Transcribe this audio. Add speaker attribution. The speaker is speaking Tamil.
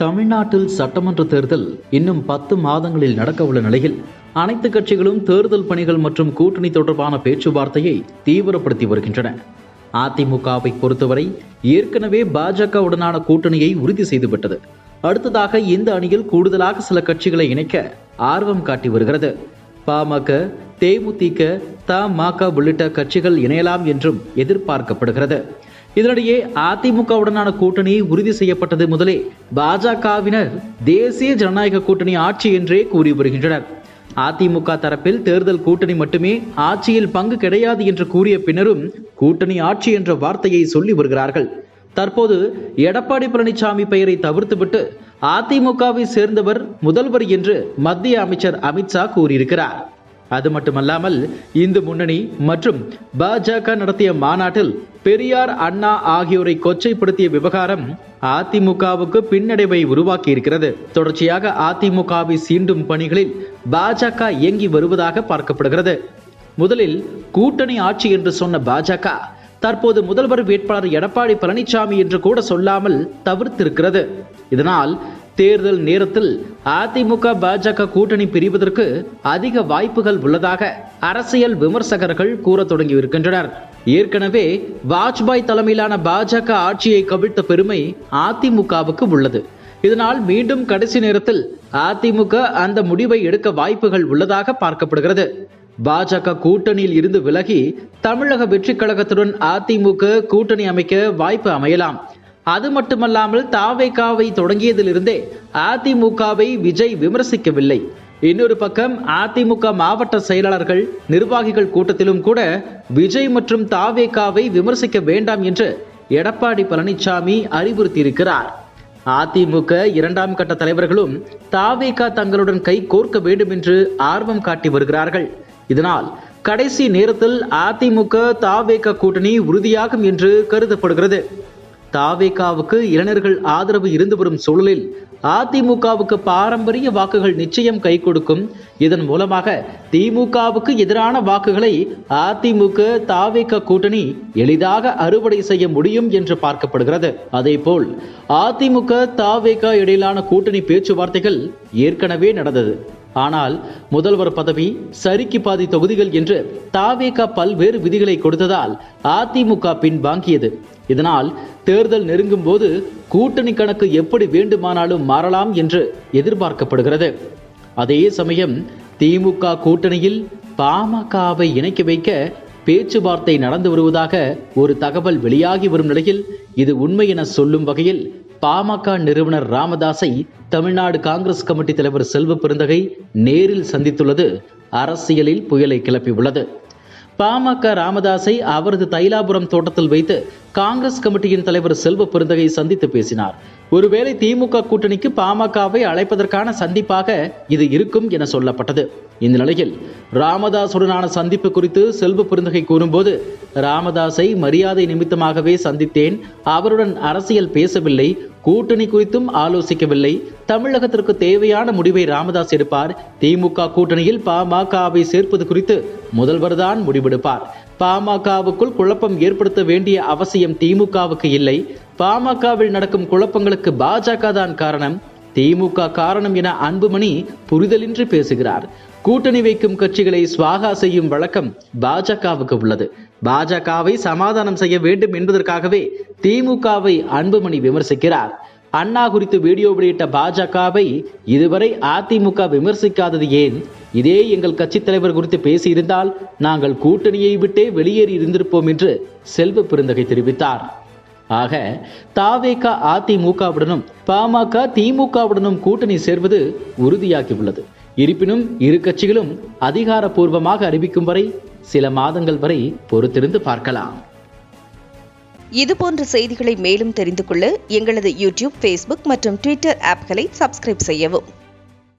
Speaker 1: தமிழ்நாட்டில் சட்டமன்ற தேர்தல் இன்னும் 10 மாதங்களில் நடக்கவுள்ள நிலையில் அனைத்து கட்சிகளும் தேர்தல் பணிகள் மற்றும் கூட்டணி தொடர்பான பேச்சுவார்த்தையை தீவிரப்படுத்தி வருகின்றன. அதிமுகவை பொறுத்தவரை ஏற்கனவே பாஜகவுடனான கூட்டணியை உறுதி செய்துவிட்டது. அடுத்ததாக இந்த அணியில் கூடுதலாக சில கட்சிகளை இணைக்க ஆர்வம் காட்டி வருகிறது. பாமக, தேமுதிக, தமாக உள்ளிட்ட கட்சிகள் இணையலாம் என்றும் எதிர்பார்க்கப்படுகிறது. இதனிடையே அதிமுகவுடனான கூட்டணி உறுதி செய்யப்பட்டது முதலே பாஜகவினர் தேசிய ஜனநாயக கூட்டணி ஆட்சி என்றே கூறி வருகின்றனர். அதிமுக தரப்பில் தேர்தல் கூட்டணி மட்டுமே ஆட்சியில் பங்கு கிடையாது என்று கூறிய பின்னரும் கூட்டணி ஆட்சி என்ற வார்த்தையை சொல்லி வருகிறார்கள். தற்போது எடப்பாடி பழனிசாமி பெயரை தவிர்த்துவிட்டு அதிமுகவை சேர்ந்தவர் முதல்வர் என்று மத்திய அமைச்சர் அமித்ஷா கூறியிருக்கிறார். அது மட்டுமல்லாமல் இந்து முன்னணி மற்றும் பாஜக நடத்திய மாநாட்டில் பெரியார், அண்ணா ஆகியோரை கொச்சைப்படுத்திய விவகாரம் அதிமுகவுக்கு பின்னடைவை உருவாக்கி இருக்கிறது. தொடர்ச்சியாக அதிமுகவை சீண்டும் பணிகளில் பாஜக இயங்கி வருவதாக பார்க்கப்படுகிறது. முதலில் கூட்டணி ஆட்சி என்று சொன்ன பாஜக தற்போது முதல்வர் வேட்பாளர் எடப்பாடி பழனிசாமி என்று கூட சொல்லாமல் தவிர்த்திருக்கிறது. இதனால் தேர்தல் நேரத்தில் அதிமுக பாஜக கூட்டணி பிரிவதற்கு அதிக வாய்ப்புகள் உள்ளதாக அரசியல் விமர்சகர்கள் கூற தொடங்கியிருக்கின்றனர். ஏற்கனவே வாஜ்பாய் தலைமையிலான பாஜக ஆட்சியை கவிழ்த்த பெருமை அதிமுகவுக்கு உள்ளது. இதனால் மீண்டும் கடைசி நேரத்தில் அதிமுக அந்த முடிவை எடுக்க வாய்ப்புகள் உள்ளதாக பார்க்கப்படுகிறது. பாஜக கூட்டணியில் இருந்து விலகி தமிழக வெற்றி கழகத்துடன் அதிமுக கூட்டணி அமைக்க வாய்ப்பு அமையலாம். அது மட்டுமல்லாமல் தாவேகாவை தொடங்கியதிலிருந்தே அதிமுகவை விஜய் விமர்சிக்கவில்லை. இன்னொரு பக்கம் அதிமுக மாவட்ட செயலாளர்கள், நிர்வாகிகள் கூட்டத்திலும் கூட விஜய் மற்றும் தாவேகாவை விமர்சிக்க வேண்டாம் என்று எடப்பாடி பழனிசாமி அறிவுறுத்தியிருக்கிறார். அதிமுக 2ஆம் கட்ட தலைவர்களும் தாவேகா தங்களுடன் கை கோர்க்க வேண்டும் என்று ஆர்வம் காட்டி வருகிறார்கள். இதனால் கடைசி நேரத்தில் அதிமுக தாவேகா கூட்டணி உறுதியாகும் என்று கருதப்படுகிறது. தாவேகாவுக்கு இளைஞர்கள் ஆதரவு இருந்து வரும் சூழலில் அதிமுகவுக்கு பாரம்பரிய வாக்குகள் நிச்சயம் கை கொடுக்கும். இதன் மூலமாக திமுகவுக்கு எதிரான வாக்குகளை அதிமுக தாவேகா கூட்டணி எளிதாக அறுவடை செய்ய முடியும் என்று பார்க்கப்படுகிறது. அதேபோல் அதிமுக தாவேகா இடையிலான கூட்டணி பேச்சுவார்த்தைகள் ஏற்கனவே நடந்தது. ஆனால் முதல்வர் பதவி, சரிக்கு பாதி தொகுதிகள் என்று தாவேகா பல்வேறு விதிகளை கொடுத்ததால் அதிமுக பின்வாங்கியது. இதனால் தேர்தல் நெருங்கும் போது கூட்டணி கணக்கு எப்படி வேண்டுமானாலும் மாறலாம் என்று எதிர்பார்க்கப்படுகிறது. அதே சமயம் திமுக கூட்டணியில் பாமகவை இணைக்க வைக்க பேச்சுவார்த்தை நடந்து வருவதாக ஒரு தகவல் வெளியாகி வரும் நிலையில் இது உண்மை என சொல்லும் வகையில் பாமக நிறுவனர் ராமதாஸை தமிழ்நாடு காங்கிரஸ் கமிட்டி தலைவர் செல்வ பெருந்தகை நேரில் சந்தித்துள்ளது அரசியலில் புயலை கிளப்பியுள்ளது. பாமக ராமதாஸை அவரது தைலாபுரம் தோட்டத்தில் வைத்து காங்கிரஸ் கமிட்டியின் தலைவர் செல்வ பெருந்தகை சந்தித்து பேசினார். ஒருவேளை திமுக கூட்டணிக்கு பாமகவை அழைப்பதற்கான சந்திப்பாக இது இருக்கும் என சொல்லப்பட்டது. இந்த நிலையில் ராமதாசுடனான சந்திப்பு குறித்து செல்வ பெருந்தகை கூறும்போது, ராமதாஸை மரியாதை நிமித்தமாகவே சந்தித்தேன், அவருடன் அரசியல் பேசவில்லை, கூட்டணி குறித்தும் ஆலோசிக்கவில்லை. தமிழகத்திற்கு தேவையான முடிவை ராமதாஸ் எடுப்பார். திமுக கூட்டணியில் பாமகவை சேர்ப்பது குறித்து முதல்வர்தான் முடிவெடுப்பார். பாமகவுக்குள் குழப்பம் ஏற்படுத்த வேண்டிய அவசியம் திமுகவுக்கு இல்லை. பாமகவில் நடக்கும் குழப்பங்களுக்கு பாஜக தான் காரணம், திமுக காரணம் என அன்புமணி புரிதலின்றி பேசுகிறார். கூட்டணி வைக்கும் கட்சிகளை ஸ்வாகா செய்யும் வழக்கம் பாஜகவுக்கு உள்ளது. பாஜகவை சமாதானம் செய்ய வேண்டும் என்பதற்காகவே திமுகவை அன்புமணி விமர்சிக்கிறார். அண்ணா குறித்து வீடியோ வெளியிட்ட பாஜகவை இதுவரை அதிமுக விமர்சிக்காதது ஏன்? இதே எங்கள் கட்சி தலைவர் குறித்து பேசியிருந்தால் நாங்கள் கூட்டணியை விட்டே வெளியேறி இருந்திருப்போம் என்று செல்வ பெருந்தகை தெரிவித்தார். ஆக தாவேகா அதிமுகவுடனும் பாமக திமுகவுடனும் கூட்டணி சேர்வது உறுதியாகியுள்ளது. இருப்பினும் இரு கட்சிகளும் அதிகாரப்பூர்வமாக அறிவிக்கும் வரை சில மாதங்கள் வரை பொறுத்திருந்து பார்க்கலாம்.
Speaker 2: இதுபோன்ற செய்திகளை மேலும் தெரிந்து கொள்ள எங்களது யூடியூப், ஃபேஸ்புக் மற்றும் ட்விட்டர் ஆப்களை சப்ஸ்கிரைப் செய்யவும்.